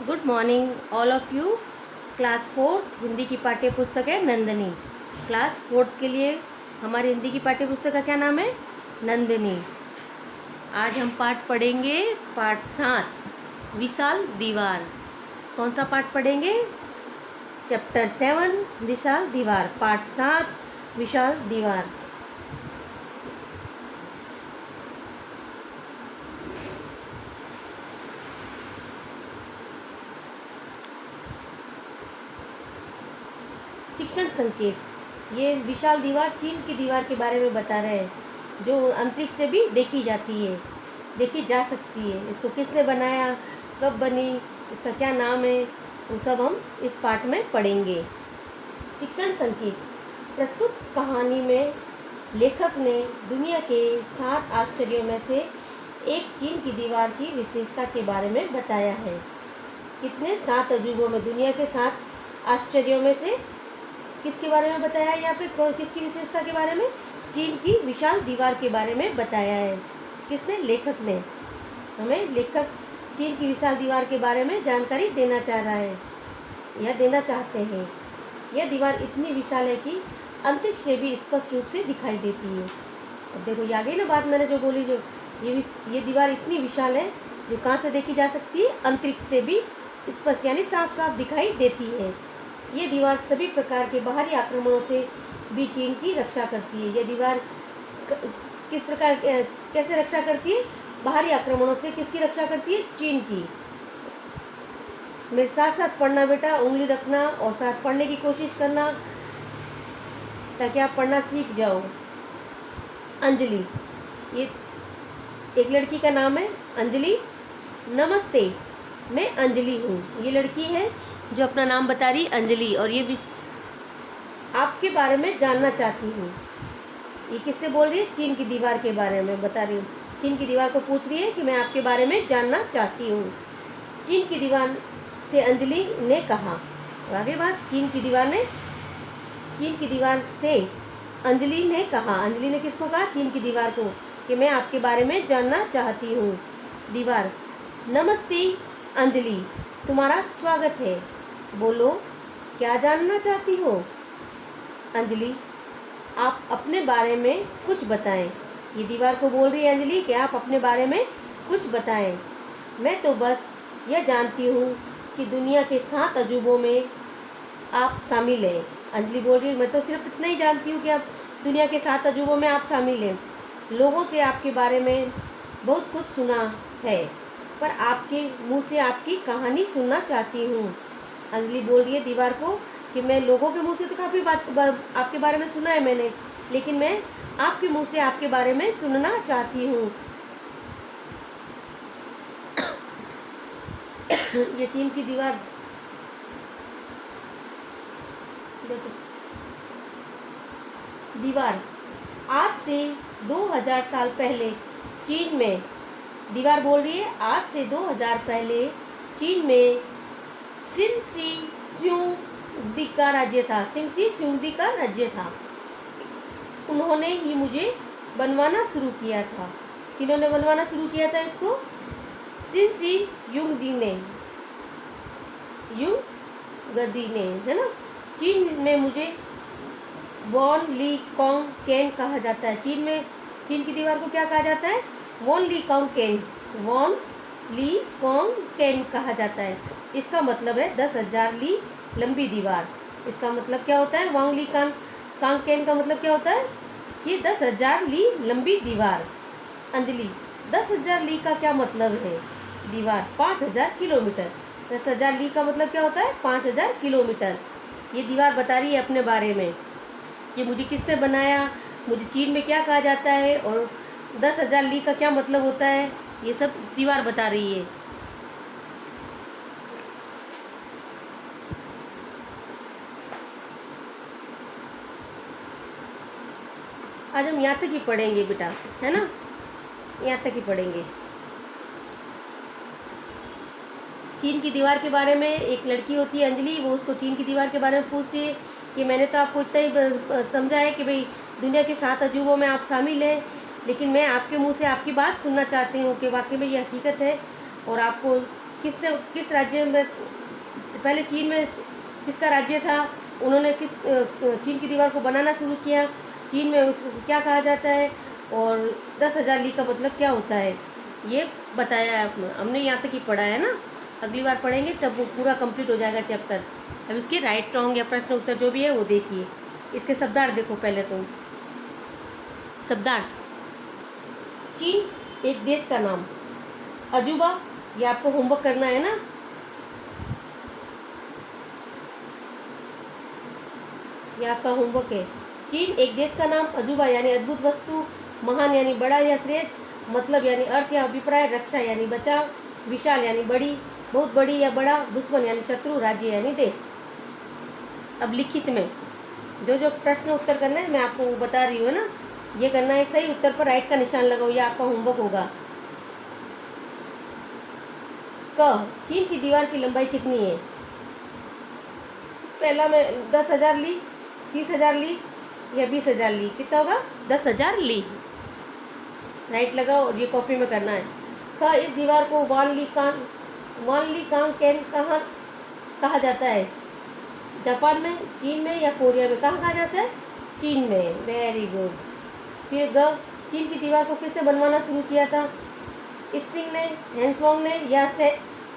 Good morning all of you. Class fourth Hindi की पाठ्य पुस्तक है नंदिनी। क्लास फोर्थ के लिए हमारी हिंदी की पाठ्य पुस्तक का क्या नाम है? नंदिनी। आज हम पाठ पढ़ेंगे पाठ 7 विशाल दीवार। कौन सा पाठ पढ़ेंगे? चैप्टर 7 विशाल दीवार, पाठ 7 विशाल दीवार। शिक्षण संकेत। ये विशाल दीवार चीन की दीवार के बारे में बता रहे हैं, जो अंतरिक्ष से भी देखी जाती है, देखी जा सकती है। इसको किसने बनाया, कब बनी, इसका क्या नाम है, वो सब हम इस पाठ में पढ़ेंगे। शिक्षण संकेत। प्रस्तुत कहानी में लेखक ने दुनिया के 7 आश्चर्यों में से एक चीन की दीवार की विशेषता के बारे में बताया है। कितने 7 अजूबों में, दुनिया के 7 आश्चर्यों में से किसके बारे में बताया है? यहाँ पे किसकी विशेषता के बारे में? चीन की विशाल दीवार के बारे में बताया है। किसने? लेखक ने। हमें लेखक चीन की विशाल दीवार के बारे में जानकारी देना चाह रहा है या देना चाहते हैं। यह दीवार इतनी विशाल है कि अंतरिक्ष से भी स्पष्ट रूप से दिखाई देती है। अब देखो, ये आ गई ना बात मैंने जो बोली, जो ये दीवार इतनी विशाल है जो कहाँ से देखी जा सकती है? अंतरिक्ष से भी स्पष्ट, यानी साफ साफ दिखाई देती है। ये दीवार सभी प्रकार के बाहरी आक्रमणों से भी चीन की रक्षा करती है। ये दीवार किस प्रकार, कैसे रक्षा करती है? बाहरी आक्रमणों से किसकी रक्षा करती है? चीन की। मेरे साथ साथ पढ़ना बेटा, उंगली रखना और साथ पढ़ने की कोशिश करना ताकि आप पढ़ना सीख जाओ। अंजलि, ये एक लड़की का नाम है अंजलि। नमस्ते, मैं अंजलि हूँ। ये लड़की है जो अपना नाम बता रही, अंजलि, और ये भी आपके बारे में जानना चाहती हूँ। ये किससे बोल रही है? चीन की दीवार के बारे में बता रही हूँ। चीन की दीवार को पूछ रही है कि मैं आपके बारे में जानना चाहती हूँ। चीन की दीवार से अंजलि ने कहा। आगे बात, चीन की दीवार से अंजलि ने कहा। अंजलि ने किसको कहा? चीन की दीवार को, कि मैं आपके बारे में जानना चाहती हूँ। दीवार, नमस्ते अंजलि, तुम्हारा स्वागत है। बोलो, क्या जानना चाहती हो? अंजलि, आप अपने बारे में कुछ बताएं। ये दीवार को बोल रही है अंजलि कि आप अपने बारे में कुछ बताएं। मैं तो बस यह जानती हूँ कि दुनिया के 7 अजूबों में आप शामिल हैं। अंजलि बोल रही है, मैं तो सिर्फ इतना ही जानती हूँ कि आप दुनिया के 7 अजूबों में आप शामिल हैं। लोगों से आपके बारे में बहुत कुछ सुना है, पर आपके मुंह से आपकी कहानी सुनना चाहती हूँ। अंजलि बोल रही है दीवार को कि मैं लोगों के मुंह से तो काफ़ी बात आपके बारे में सुना है मैंने, लेकिन मैं आपके मुंह से आपके बारे में सुनना चाहती हूँ। ये चीन की दीवार, देखो, दीवार आज से 2000 साल पहले चीन में, दीवार बोल रही है आज से 2000 पहले चीन में सिंसी स्यूंगदी का राज्य था। सिंसी स्यूंगदी का राज्य था। उन्होंने ही मुझे बनवाना शुरू किया था। किन्होंने बनवाना शुरू किया था इसको? सिंसी युंगदी ने, युंगदी ने, है ना। चीन में मुझे वॉन ली कॉन्ग केन कहा जाता है। चीन की दीवार को क्या कहा जाता है? वॉन ली कॉन्ग केन, वॉन ली कॉन्ग केन कहा जाता है। इसका मतलब है 10,000 ली लंबी दीवार। इसका मतलब क्या होता है? वॉन्ग ली कॉन्ग केन का मतलब क्या होता है? कि 10,000 ली लंबी दीवार। अंजलि, 10,000 ली का क्या मतलब है? दीवार 5,000 किलोमीटर। 10,000 ली का मतलब क्या होता है? 5,000 किलोमीटर। ये दीवार बता रही है अपने बारे में कि मुझे किसने बनाया, मुझे चीन में क्या कहा जाता है, और 10,000 ली का क्या मतलब होता है। ये सब दीवार बता रही है। आज हम यहाँ तक ही पढ़ेंगे बेटा, है ना, यहाँ तक ही पढ़ेंगे। चीन की दीवार के बारे में एक लड़की होती है अंजलि, वो उसको चीन की दीवार के बारे में पूछती है कि मैंने तो आपको इतना ही समझा है कि भाई दुनिया के 7 अजूबों में आप शामिल हैं, लेकिन मैं आपके मुंह से आपकी बात सुनना चाहती हूँ कि वाकई में ये हकीकत है और आपको किस राज्य में, पहले चीन में किसका राज्य था, उन्होंने किस चीन की दीवार को बनाना शुरू किया, चीन में उसको क्या कहा जाता है, और 10,000 ली का मतलब क्या होता है, ये बताया है हमने यहाँ तक ही पढ़ा है ना। अगली बार पढ़ेंगे तब वो पूरा कंप्लीट हो जाएगा चैप्टर। अब इसके राइट रॉन्ग या प्रश्न उत्तर जो भी है वो देखिए। इसके शब्दार्थ देखो पहले तो। शब्दार्थ, चीन एक देश का नाम। अजूबा, ये आपको होमवर्क करना है ना। ये आपका होमवर्क है। चीन एक देश का नाम। अजूबा यानी अद्भुत वस्तु। महान यानी बड़ा या श्रेष्ठ। मतलब यानी अर्थ या अभिप्राय। रक्षा यानी बचाव। विशाल यानी बड़ी, बहुत बड़ी या बड़ा। दुश्मन यानी शत्रु। राज्य यानी देश। अब लिखित में जो जो प्रश्न उत्तर करना है मैं आपको वो बता रही हूँ ना, ये करना है। सही उत्तर पर राइट का निशान लगाओ, ये आपका होमवर्क होगा। क, चीन की दीवार की लंबाई कितनी है। पहला में 10,000 ली, 30,000 ली या 20,000 ली, कितना होगा 10,000 ली। राइट लगाओ और ये कॉपी में करना है। ख, इस दीवार को वान ली कांग कैन कहा जाता है। जापान में, चीन में या कोरिया में, कहाँ कहा जाता है, चीन में। Very good. फिर ग, चीन की दीवार को किसने बनवाना शुरू किया था। इत्सिंग ने, हैंसवांग ने या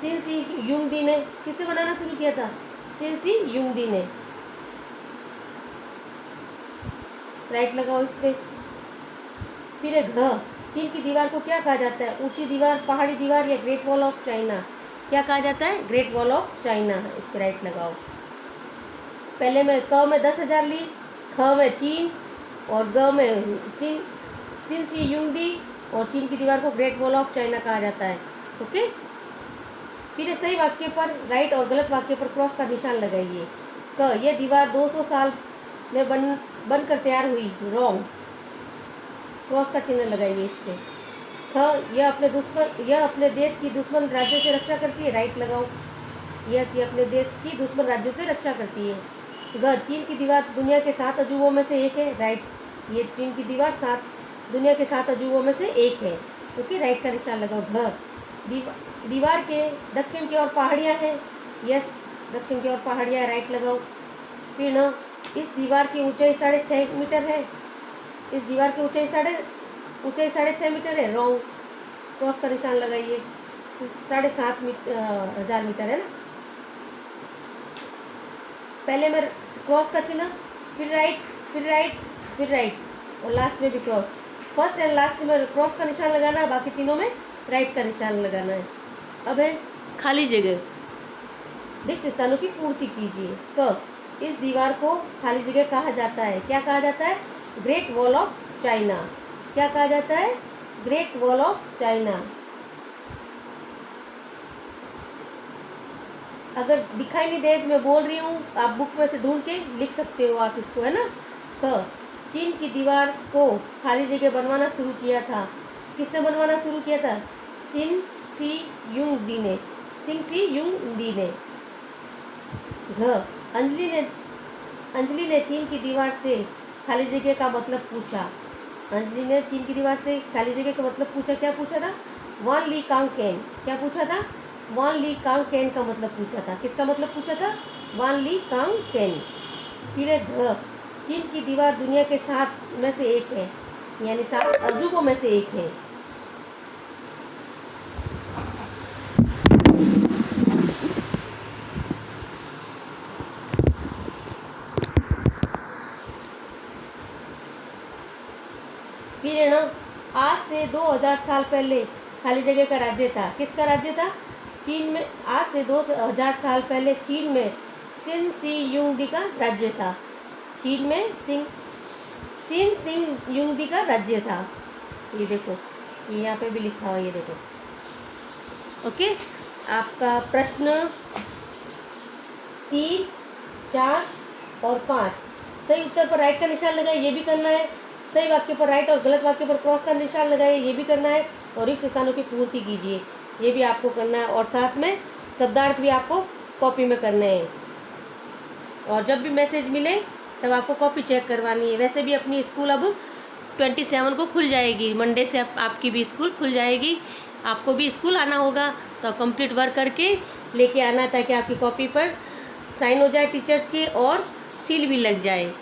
सिन सी युंगदी ने। किससे बनाना शुरू किया था, सिन सी युंगदी ने। राइट लगाओ इस पे। फिर घ, चीन की दीवार को क्या कहा जाता है, ऊंची दीवार, पहाड़ी दीवार या ग्रेट वॉल ऑफ चाइना। क्या कहा जाता है, ग्रेट वॉल ऑफ चाइना। इस पे राइट लगाओ। पहले में क में 10,000 ली, ख में चीन और ग में सिन सी युंगदी, और चीन की दीवार को ग्रेट वॉल ऑफ चाइना कहा जाता है। ओके। फिर सही वाक्य पर राइट और गलत वाक्य पर क्रॉस का निशान लगाइए। क, यह दीवार 200 साल में बनकर तैयार हुई। रॉन्ग, क्रॉस का चिन्ह लगाइए इस पे। ख, यह अपने देश की दुश्मन राज्यों से रक्षा करती है। राइट लगाओ। यस, ये अपने देश की दुश्मन राज्यों से रक्षा करती है। ग, चीन की दीवार दुनिया के 7 अजूबों में से एक है। राइट, ये चीन की दीवार दुनिया के 7 अजूबों में से एक है। ओके, राइट का निशान लगाओ। घ, दीवार के दक्षिण की ओर पहाड़ियाँ हैं। यस, दक्षिण की ओर पहाड़ियाँ। राइट लगाओ। फिर न, इस दीवार की ऊंचाई 6.5 मीटर है। इस दीवार की ऊंचाई 6.5 मीटर है। रॉन्ग, क्रॉस का निशान लगाइए। 7,500 मीटर है ना। पहले में क्रॉस का चिन्ह, फिर राइट, फिर राइट, फिर राइट, और लास्ट में भी क्रॉस। फर्स्ट एंड लास्ट में क्रॉस का निशान लगाना है, बाकी तीनों में राइट का निशान लगाना है। अब है खाली जगह। रिक्त स्थानों की पूर्ति कीजिए। क, इस दीवार को खाली जगह कहा जाता है। क्या कहा जाता है, ग्रेट वॉल ऑफ चाइना। क्या कहा जाता है, ग्रेट वॉल ऑफ चाइना। अगर दिखाई नहीं दे तो मैं बोल रही हूँ, आप बुक में से ढूंढ के लिख सकते हो आप इसको, है ना। क, चीन की दीवार को खाली जगह बनवाना शुरू किया था। किसने बनवाना शुरू किया था, सिन सी युंगदी ने। सिन सी युंगदी ने। घ, अंजलि ने चीन की दीवार से खाली जगह का मतलब पूछा। अंजलि ने चीन की दीवार से खाली जगह का मतलब पूछा। क्या पूछा था, वान ली कांग कैन। क्या पूछा था, वान ली कांग कैन का मतलब पूछा था। किसका मतलब पूछा था, वान ली कांग कैन। फिर घ, चीन की दीवार दुनिया के 7 में से एक है, यानी 7 अजूबों में से एक है। फिर ना, आज से 2000 साल पहले खाली जगह का राज्य था। किसका राज्य था, चीन में। आज से 2000 साल पहले चीन में सिन सी युंगदी का राज्य था। चीन में सिन सी युंगदी का राज्य था। ये देखो, ये यहाँ पे भी लिखा हुआ, ये देखो। ओके, आपका प्रश्न 3, 4 और 5 सही उत्तर पर राइट का निशान लगाए, ये भी करना है। सही वाक्य पर राइट और गलत वाक्य पर क्रॉस का निशान लगाए, ये भी करना है। और रिक्त स्थानों की पूर्ति कीजिए, ये भी आपको करना है। और साथ में शब्दार्थ भी आपको कॉपी में करने हैं। और जब भी मैसेज मिले तब आपको कॉपी चेक करवानी है। वैसे भी अपनी स्कूल अब 27 को खुल जाएगी। मंडे से आपकी भी स्कूल खुल जाएगी। आपको भी स्कूल आना होगा तो कंप्लीट वर्क करके लेके आना, ताकि आपकी कॉपी पर साइन हो जाए टीचर्स की और सील भी लग जाए।